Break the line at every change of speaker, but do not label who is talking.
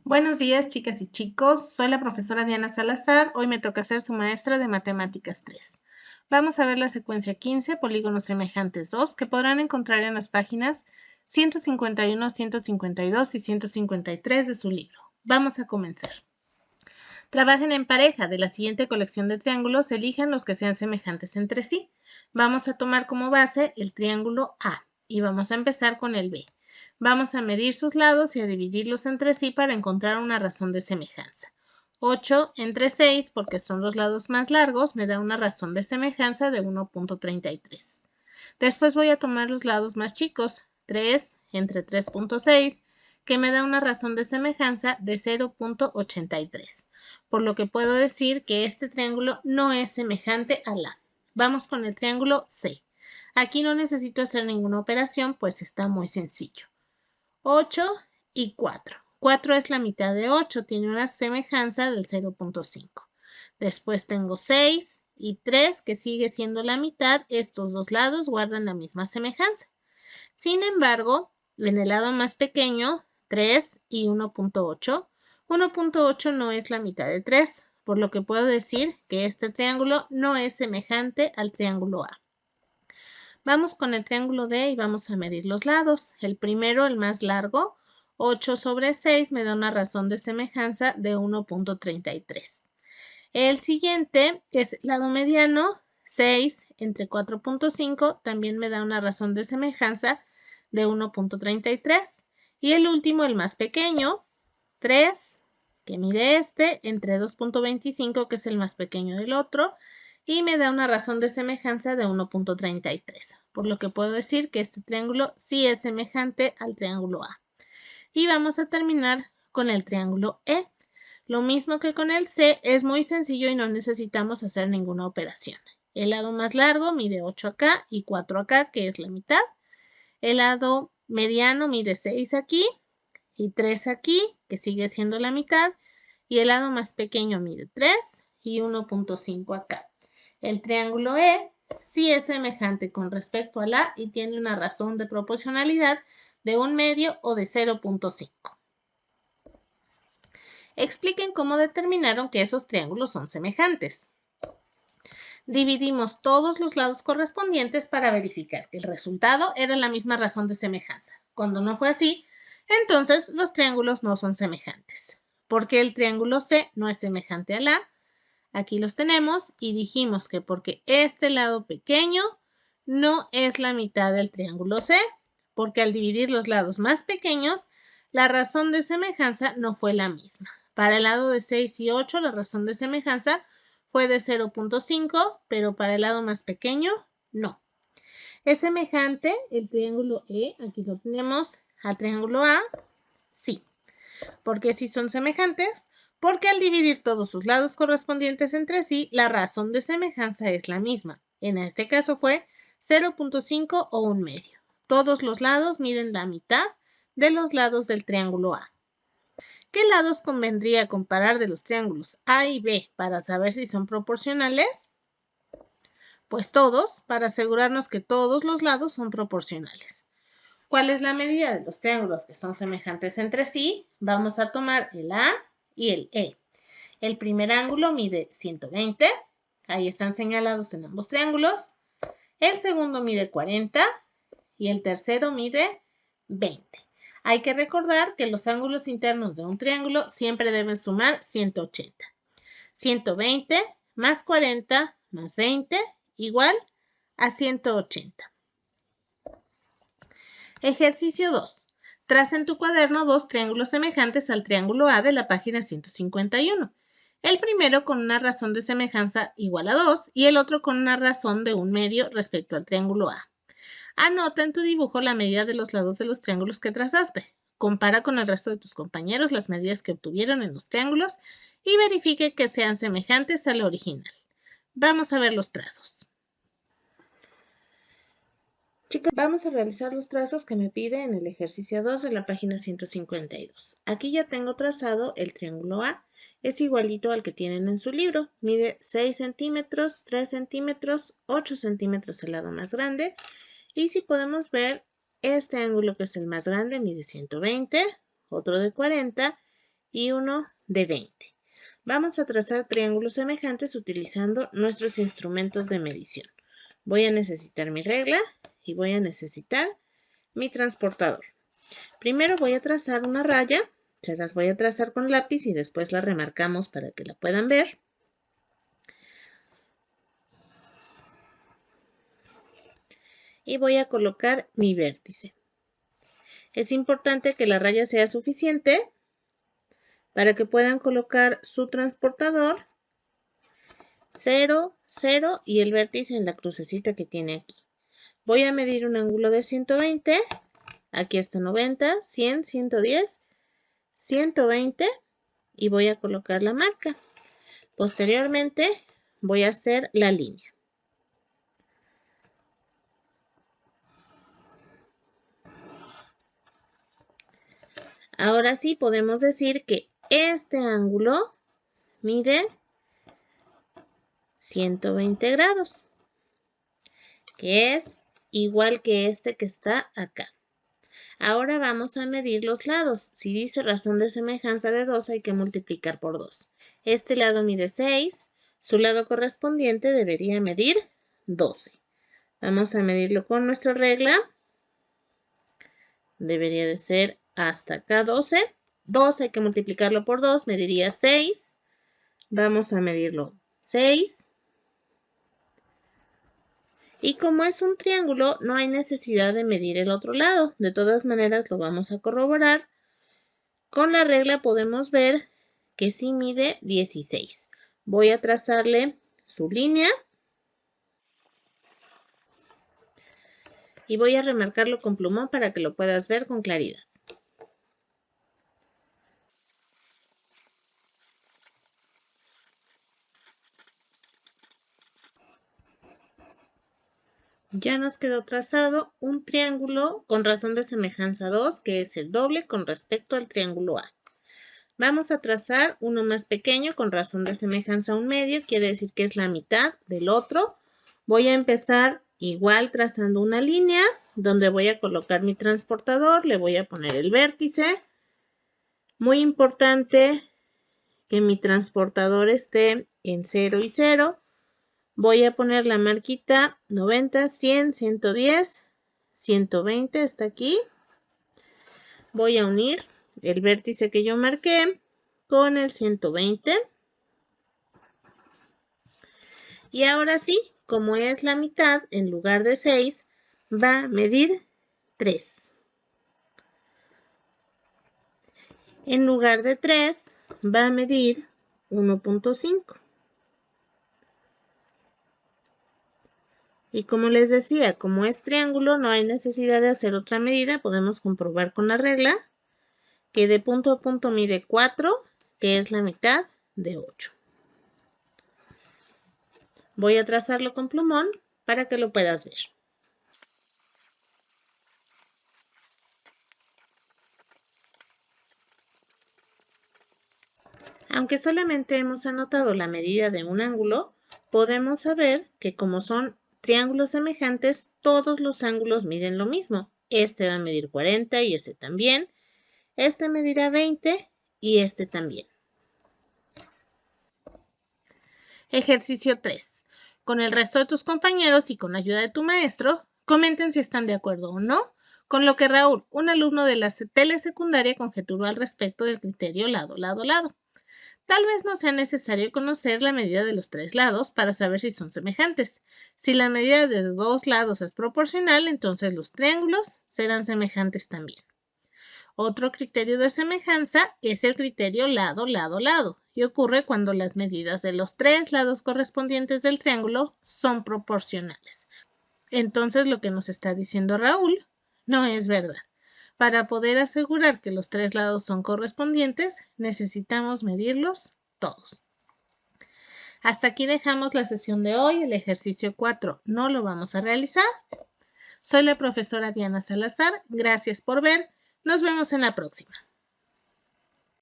Buenos días, chicas y chicos. Soy la profesora Diana Salazar. Hoy me toca ser su maestra de Matemáticas 3. Vamos a ver la secuencia 15, polígonos semejantes 2, que podrán encontrar en las páginas 151, 152 y 153 de su libro. Vamos a comenzar. Trabajen en pareja. De la siguiente colección de triángulos, elijan los que sean semejantes entre sí. Vamos a tomar como base el triángulo A y vamos a empezar con el B. Vamos a medir sus lados y a dividirlos entre sí para encontrar una razón de semejanza. 8 entre 6, porque son los lados más largos, me da una razón de semejanza de 1.33. Después voy a tomar los lados más chicos, 3 entre 3.6, que me da una razón de semejanza de 0.83. Por lo que puedo decir que este triángulo no es semejante al A. Vamos con el triángulo C. Aquí no necesito hacer ninguna operación, pues está muy sencillo. 8 y 4. 4 es la mitad de 8, tiene una semejanza del 0.5. Después tengo 6 y 3, que sigue siendo la mitad. Estos dos lados guardan la misma semejanza. Sin embargo, en el lado más pequeño, 3 y 1.8, 1.8 no es la mitad de 3, por lo que puedo decir que este triángulo no es semejante al triángulo A. Vamos con el triángulo D y vamos a medir los lados. El primero, el más largo, 8 sobre 6, me da una razón de semejanza de 1.33. El siguiente, que es el lado mediano, 6 entre 4.5, también me da una razón de semejanza de 1.33. Y el último, el más pequeño, 3, que mide este, entre 2.25, que es el más pequeño del otro, y me da una razón de semejanza de 1.33, por lo que puedo decir que este triángulo sí es semejante al triángulo A. Y vamos a terminar con el triángulo E. Lo mismo que con el C, es muy sencillo y no necesitamos hacer ninguna operación. El lado más largo mide 8 acá y 4 acá, que es la mitad. El lado mediano mide 6 aquí y 3 aquí, que sigue siendo la mitad. Y el lado más pequeño mide 3 y 1.5 acá. El triángulo E sí es semejante con respecto al A y tiene una razón de proporcionalidad de 1/2 o de 0.5. Expliquen cómo determinaron que esos triángulos son semejantes. Dividimos todos los lados correspondientes para verificar que el resultado era la misma razón de semejanza. Cuando no fue así, entonces los triángulos no son semejantes. ¿Por qué el triángulo C no es semejante al A? Aquí los tenemos y dijimos que porque este lado pequeño no es la mitad del triángulo C, porque al dividir los lados más pequeños, la razón de semejanza no fue la misma. Para el lado de 6 y 8, la razón de semejanza fue de 0.5, pero para el lado más pequeño, no. ¿Es semejante el triángulo E? Aquí lo tenemos al triángulo A. Sí. ¿Por qué sí son semejantes? Porque al dividir todos sus lados correspondientes entre sí, la razón de semejanza es la misma. En este caso fue 0.5 o 1/2. Todos los lados miden la mitad de los lados del triángulo A. ¿Qué lados convendría comparar de los triángulos A y B para saber si son proporcionales? Pues todos, para asegurarnos que todos los lados son proporcionales. ¿Cuál es la medida de los triángulos que son semejantes entre sí? Vamos a tomar el A y el E. El primer ángulo mide 120. Ahí están señalados en ambos triángulos. El segundo mide 40 y el tercero mide 20. Hay que recordar que los ángulos internos de un triángulo siempre deben sumar 180. 120 más 40 más 20 igual a 180. Ejercicio 2. Traza en tu cuaderno dos triángulos semejantes al triángulo A de la página 151. El primero con una razón de semejanza igual a 2 y el otro con una razón de 1/2 respecto al triángulo A. Anota en tu dibujo la medida de los lados de los triángulos que trazaste. Compara con el resto de tus compañeros las medidas que obtuvieron en los triángulos y verifique que sean semejantes al original. Vamos a ver los trazos. Chicas, vamos a realizar los trazos que me pide en el ejercicio 2 de la página 152. Aquí ya tengo trazado el triángulo A. Es igualito al que tienen en su libro. Mide 6 centímetros, 3 centímetros, 8 centímetros el lado más grande. Y si podemos ver, este ángulo que es el más grande mide 120, otro de 40 y uno de 20. Vamos a trazar triángulos semejantes utilizando nuestros instrumentos de medición. Voy a necesitar mi regla y voy a necesitar mi transportador. Primero voy a trazar una raya, se las voy a trazar con lápiz y después la remarcamos para que la puedan ver. Y voy a colocar mi vértice. Es importante que la raya sea suficiente para que puedan colocar su transportador 0, 0 y el vértice en la crucecita que tiene aquí. Voy a medir un ángulo de 120, aquí está 90, 100, 110, 120 y voy a colocar la marca. Posteriormente voy a hacer la línea. Ahora sí podemos decir que este ángulo mide 120 grados, que es igual que este que está acá. Ahora vamos a medir los lados. Si dice razón de semejanza de 2, hay que multiplicar por 2. Este lado mide 6, su lado correspondiente debería medir 12. Vamos a medirlo con nuestra regla. Debería de ser hasta acá 12. 2 hay que multiplicarlo por 2, mediría 6. Vamos a medirlo 6. Y como es un triángulo, no hay necesidad de medir el otro lado. De todas maneras, lo vamos a corroborar. Con la regla podemos ver que sí mide 16. Voy a trazarle su línea. Y voy a remarcarlo con plumón para que lo puedas ver con claridad. Ya nos quedó trazado un triángulo con razón de semejanza 2, que es el doble con respecto al triángulo A. Vamos a trazar uno más pequeño con razón de semejanza 1/2, quiere decir que es la mitad del otro. Voy a empezar igual trazando una línea donde voy a colocar mi transportador, le voy a poner el vértice. Muy importante que mi transportador esté en 0 y 0. Voy a poner la marquita 90, 100, 110, 120, está aquí. Voy a unir el vértice que yo marqué con el 120. Y ahora sí, como es la mitad, en lugar de 6, va a medir 3. En lugar de 3, va a medir 1.5. Y como les decía, como es triángulo, no hay necesidad de hacer otra medida. Podemos comprobar con la regla que de punto a punto mide 4, que es la mitad de 8. Voy a trazarlo con plumón para que lo puedas ver. Aunque solamente hemos anotado la medida de un ángulo, podemos saber que como son triángulos semejantes, todos los ángulos miden lo mismo. Este va a medir 40 y este también. Este medirá 20 y este también. Ejercicio 3. Con el resto de tus compañeros y con la ayuda de tu maestro, comenten si están de acuerdo o no con lo que Raúl, un alumno de la telesecundaria, conjeturó al respecto del criterio lado, lado, lado. Tal vez no sea necesario conocer la medida de los 3 lados para saber si son semejantes. Si la medida de 2 lados es proporcional, entonces los triángulos serán semejantes también. Otro criterio de semejanza es el criterio lado, lado, lado, y ocurre cuando las medidas de los 3 lados correspondientes del triángulo son proporcionales. Entonces lo que nos está diciendo Raúl no es verdad. Para poder asegurar que los 3 lados son correspondientes, necesitamos medirlos todos. Hasta aquí dejamos la sesión de hoy. El ejercicio 4 no lo vamos a realizar. Soy la profesora Diana Salazar. Gracias por ver. Nos vemos en la próxima.